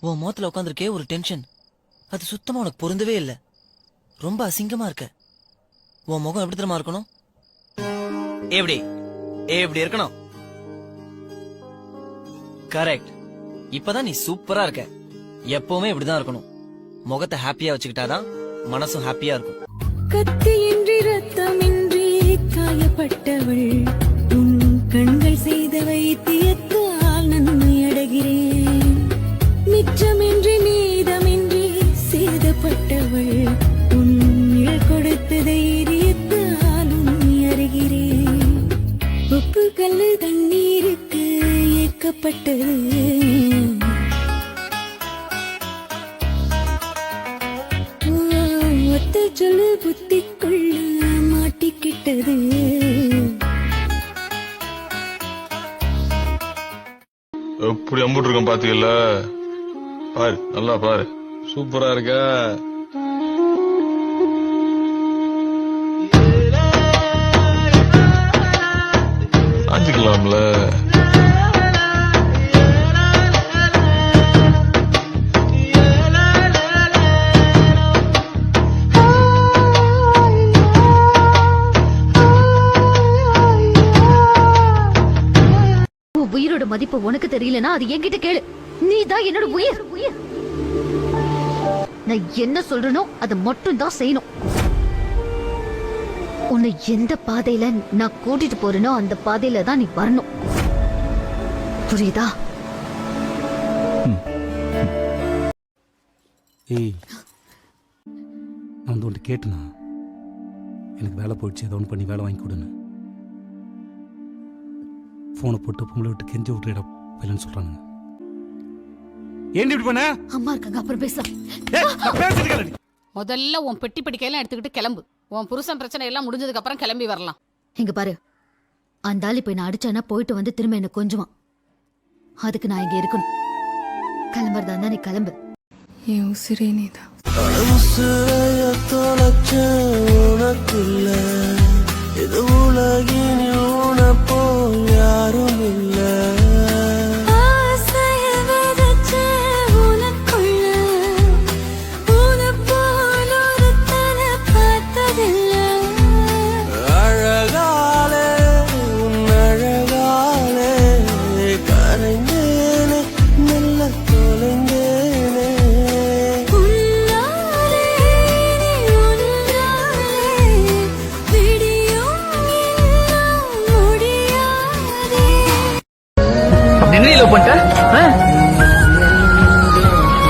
உன் முகத்துல உட்காந்துருக்கே ஒரு டென்ஷன், அது சுத்தமா உனக்கு பொருந்தவே இல்ல. ரொம்ப அசிங்கமா இருக்க. உன் முகம் எப்படி தெரியுமா இருக்கணும்? எப்படி எப்படி இருக்கணும்? கரெக்ட். இப்பதான் நீ சூப்பரா இருக்க. எப்பவுமே இப்படிதான் இருக்கணும். முகத்தை ஹாப்பியா வச்சுக்கிட்டாதான் மனசும் ஹாப்பியா இருக்கும். கத்தியின்றி ரத்தமின்றி காயப்பட்டவள், உன் கண்கள் செய்த வைத்தியத்தால் நன்மை அடைகிறேன். மிச்சமின்றி மீதமின்றி சேதப்பட்டவள், உன் நிழல் கொடுத்த தைரியத்தால் உண்மை அறிகிறேன். உப்பு கல்லு தண்ணீருக்கு ஏக்கப்பட்டது, சொல்லு புத்திக்குள்ள மாட்டிக்கிட்டது. எப்படி அம்புட்டு இருக்கேன் பாத்தீங்கல்ல? பாரு, நல்லா பாரு, சூப்பரா இருக்க. ஆஞ்சிக்கலாம்ல. உயிரோட மதிப்பு உனக்கு தெரியலனா அது என்கிட்ட கேளு. நீ தான் என்னோட உயிர். நான் என்ன சொல்றனோ அதை மட்டும் தான் செய்யணும். உன்னை எந்த பாதையில நான் கூட்டிட்டு போறேனோ அந்த பாதையில தான் நீ வரணும். புரியுதா? ஏய், நான் வந்து ஒன்று கேட்டேனா, எனக்கு வேலை போயிடுச்சு, ஏதோ ஒன்று பண்ணி வேலை வாங்கி கொடுன்னு. போனை போட்டு பொம்பளை விட்டு கெஞ்சி விட்டுடா இல்லைன்னு சொல்றாங்க. ஏன் இப்படி பண்ண? அம்மா இருக்காங்க, அப்புறம் பேசலாம். முதல்ல உன் பெட்டி படிக்கையெல்லாம் எடுத்துக்கிட்டு கிளம்பு. உன் புருஷன் பிரச்சனை எல்லாம் முடிஞ்சதுக்கு அப்புறம் கிளம்பி வரலாம். இங்க பாரு, அந்த ஆள் இப்ப என்ன அடிச்சானா போயிட்டு வந்து திரும்ப என்ன கொஞ்சுவான். அதுக்கு நான் இங்க இருக்கணும். கிளம்புறதா இருந்தா நீ கிளம்பு. என் உசிரே நீதான். இது உலகினில் உனப்போ யாரும் இல்ல. அழகாலே உன் அழகாலே கரைந்தேனே, நல்ல தொலைந்தேனே.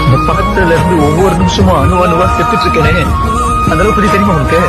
இந்த படத்துல இருந்து ஒவ்வொரு நிமிஷமும் அணுவா செத்துட்டு இருக்கேனே, அந்த அளவுக்கு தெரியுமா உனக்கு?